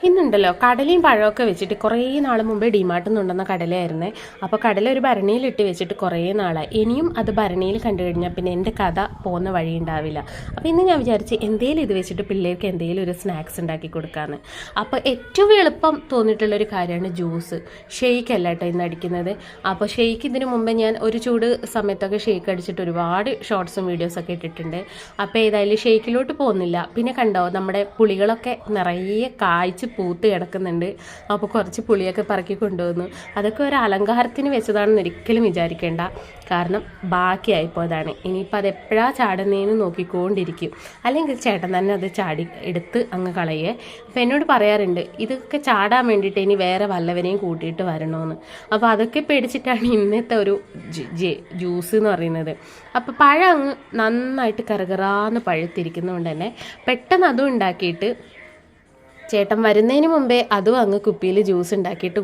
ഇന്നുണ്ടല്ലോ കടലയും പഴമൊക്കെ വെച്ചിട്ട് കുറേ നാൾ മുമ്പേ ഡിമാർട്ടിൽ നിന്നുണ്ടെന്ന കടലയായിരുന്നേ. അപ്പോൾ കടല ഒരു ഭരണിയിലിട്ട് വെച്ചിട്ട് കുറേ നാളായി. ഇനിയും അത് ഭരണിയിൽ കണ്ടു കഴിഞ്ഞാൽ പിന്നെ എൻ്റെ കഥ പോകുന്ന വഴി ഉണ്ടാവില്ല. അപ്പോൾ ഇന്ന് ഞാൻ വിചാരിച്ച് എന്തേലും ഇത് വെച്ചിട്ട് പിള്ളേർക്ക് എന്തെങ്കിലും ഒരു സ്നാക്സ് ഉണ്ടാക്കി കൊടുക്കാമെന്ന്. അപ്പോൾ ഏറ്റവും എളുപ്പം തോന്നിയിട്ടുള്ളൊരു കാര്യമാണ് ജ്യൂസ്. ഷെയ്ക്ക് അല്ല കേട്ടോ ഇന്ന് അടിക്കുന്നത്. അപ്പോൾ ഷെയ്ക്ക് ഇതിന് മുമ്പേ ഞാൻ ഒരു ചൂട് സമയത്തൊക്കെ ഷെയ്ക്ക് അടിച്ചിട്ട് ഒരുപാട് ഷോർട്സും വീഡിയോസൊക്കെ ഇട്ടിട്ടുണ്ട്. അപ്പോൾ ഏതായാലും ഷെയ്ക്കിലോട്ട് പോകുന്നില്ല. പിന്നെ കണ്ടോ നമ്മുടെ പുളികളൊക്കെ നിറയെ കായ്ച്ച് പൂത്ത് കിടക്കുന്നുണ്ട്. അപ്പോൾ കുറച്ച് പുളിയൊക്കെ പറക്കി കൊണ്ടുവന്നു. അതൊക്കെ ഒരു അലങ്കാരത്തിന് വെച്ചതാണെന്ന് ഒരിക്കലും വിചാരിക്കേണ്ട. കാരണം ബാക്കിയായിപ്പോയതാണ്. ഇനിയിപ്പോൾ അത് എപ്പോഴാണ് ചാടുന്നതെന്ന് നോക്കിക്കൊണ്ടിരിക്കും. അല്ലെങ്കിൽ ചേട്ടൻ തന്നെ അത് ചാടി എടുത്ത് അങ്ങ് കളയേ. അപ്പോൾ എന്നോട് പറയാറുണ്ട് ഇതൊക്കെ ചാടാൻ വേണ്ടിയിട്ട് ഇനി വേറെ വല്ലവരെയും കൂട്ടിയിട്ട് വരണമെന്ന്. അപ്പോൾ അതൊക്കെ പേടിച്ചിട്ടാണ് ഇന്നത്തെ ഒരു ജ്യൂസ് എന്ന് പറയുന്നത്. അപ്പോൾ പഴം അങ്ങ് നന്നായിട്ട് കറുകറാന്ന് പഴുത്തിരിക്കുന്നതുകൊണ്ട് തന്നെ പെട്ടെന്ന് അതും ഉണ്ടാക്കിയിട്ട് ചേട്ടൻ വരുന്നതിന് മുമ്പേ അതും അങ്ങ് കുപ്പിയിൽ ജ്യൂസ് ഉണ്ടാക്കിയിട്ട്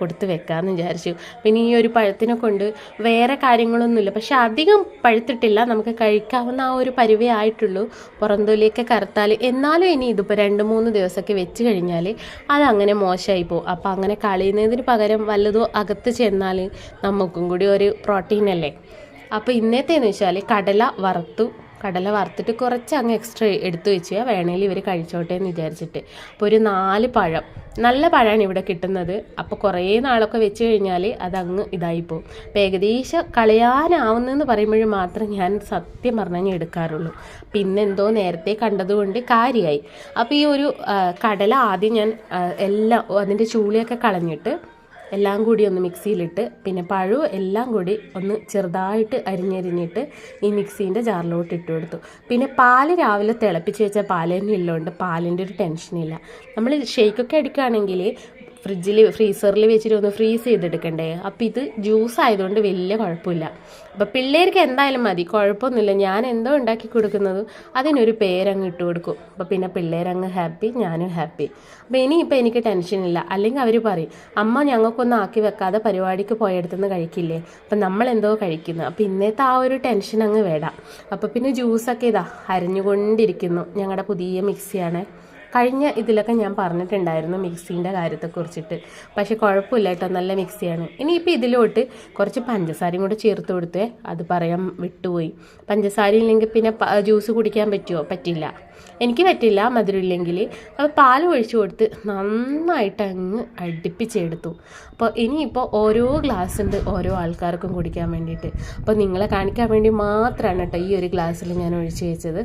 കൊടുത്ത് വെക്കാമെന്ന് വിചാരിച്ചു. പിന്നെ ഈ ഒരു പഴത്തിനെ കൊണ്ട് വേറെ കാര്യങ്ങളൊന്നുമില്ല. പക്ഷെ അധികം പഴുത്തിട്ടില്ല, നമുക്ക് കഴിക്കാവുന്ന ആ ഒരു പരുവേ ആയിട്ടുള്ളൂ. പുറന്തൊലിയൊക്കെ കറുത്താൽ എന്നാലും ഇനി ഇതിപ്പോൾ 2-3 ദിവസമൊക്കെ വെച്ച് കഴിഞ്ഞാൽ അതങ്ങനെ മോശമായി പോകും. അപ്പോൾ അങ്ങനെ കളയുന്നതിന് പകരം വല്ലതും അകത്ത് ചെന്നാൽ നമുക്കും കൂടി ഒരു പ്രോട്ടീനല്ലേ. അപ്പോൾ ഇന്നത്തേന്ന് വെച്ചാൽ കടല വറുത്തിട്ട് കുറച്ച് അങ്ങ് എക്സ്ട്രാ എടുത്തു വെച്ച് വേണമെങ്കിൽ ഇവർ കഴിച്ചോട്ടെ എന്ന് വിചാരിച്ചിട്ട്. അപ്പോൾ ഒരു 4 പഴം, നല്ല പഴമാണ് ഇവിടെ കിട്ടുന്നത്. അപ്പോൾ കുറേ നാളൊക്കെ വെച്ച് കഴിഞ്ഞാൽ അതങ്ങ് ഇതായിപ്പോവും. അപ്പോൾ ഏകദേശം കളയാനാവുന്നതെന്ന് പറയുമ്പോഴും മാത്രം ഞാൻ സത്യം പറഞ്ഞാൽ എടുക്കാറുള്ളൂ. പിന്നെന്തോ നേരത്തെ കണ്ടതുകൊണ്ട് കാര്യമായി. അപ്പോൾ ഈ ഒരു കടല ആദ്യം ഞാൻ എല്ലാം അതിൻ്റെ ചൂളിയൊക്കെ കളഞ്ഞിട്ട് എല്ലാം കൂടി ഒന്ന് മിക്സിയിലിട്ട് പിന്നെ പഴവും എല്ലാം കൂടി ഒന്ന് ചെറുതായിട്ട് അരിഞ്ഞിട്ട് ഈ മിക്സീൻ്റെ ജാറിലോട്ട് ഇട്ട് കൊടുത്തു. പിന്നെ പാല് രാവിലെ തിളപ്പിച്ച് വെച്ച പാല് തന്നെ ഉള്ളതുകൊണ്ട് പാലിൻ്റെ ഒരു ടെൻഷനില്ല. നമ്മൾ ഷേക്കൊക്കെ എടുക്കുകയാണെങ്കിൽ ഫ്രീസറിൽ വെച്ചിട്ട് ഒന്ന് ഫ്രീസ് ചെയ്തെടുക്കണ്ടേ. അപ്പോൾ ഇത് ജ്യൂസ് ആയതുകൊണ്ട് വലിയ കുഴപ്പമില്ല. അപ്പോൾ പിള്ളേർക്ക് എന്തായാലും മതി, കുഴപ്പമൊന്നുമില്ല. ഞാൻ എന്തോ ഉണ്ടാക്കി കൊടുക്കുന്നതും അതിനൊരു പേരങ്ങ് ഇട്ട് കൊടുക്കും. അപ്പോൾ പിന്നെ പിള്ളേരങ്ങ് ഹാപ്പി, ഞാനും ഹാപ്പി. അപ്പോൾ ഇനിയിപ്പോൾ എനിക്ക് ടെൻഷനില്ല. അല്ലെങ്കിൽ അവർ പറയും അമ്മ ഞങ്ങൾക്കൊന്നും ആക്കി വെക്കാതെ പരിപാടിക്ക് പോയെടുത്തുനിന്ന് കഴിക്കില്ലേ, അപ്പം നമ്മളെന്തോ കഴിക്കുന്നു. അപ്പോൾ ഇന്നത്തെ ആ ഒരു ടെൻഷൻ അങ്ങ് വേടാം. അപ്പോൾ പിന്നെ ജ്യൂസൊക്കെ ഇതാ അരിഞ്ഞുകൊണ്ടിരിക്കുന്നു. ഞങ്ങളുടെ പുതിയ മിക്സിയാണ്. കഴിഞ്ഞ ഇതിലൊക്കെ ഞാൻ പറഞ്ഞിട്ടുണ്ടായിരുന്നു മിക്സീൻ്റെ കാര്യത്തെക്കുറിച്ചിട്ട്. പക്ഷേ കുഴപ്പമില്ല കേട്ടോ, നല്ല മിക്സിയാണ്. ഇനിയിപ്പോൾ ഇതിലോട്ട് കുറച്ച് പഞ്ചസാരയും കൂടെ ചേർത്ത് കൊടുത്തേ, അത് പറയാൻ വിട്ടുപോയി. പഞ്ചസാര ഇല്ലെങ്കിൽ പിന്നെ ജ്യൂസ് കുടിക്കാൻ പറ്റുമോ? പറ്റില്ല, എനിക്ക് പറ്റില്ല മധുരമില്ലെങ്കിൽ. അപ്പോൾ പാൽ ഒഴിച്ചു കൊടുത്ത് നന്നായിട്ട് അങ്ങ് അടുപ്പിച്ചെടുത്തു. അപ്പോൾ ഇനിയിപ്പോൾ ഓരോ ഗ്ലാസ് ഉണ്ട് ഓരോ ആൾക്കാർക്കും കുടിക്കാൻ വേണ്ടിയിട്ട്. അപ്പോൾ നിങ്ങളെ കാണിക്കാൻ വേണ്ടി മാത്രമാണ് കേട്ടോ ഈ ഒരു ഗ്ലാസ്സിൽ ഞാൻ ഒഴിച്ച് വെച്ചത്.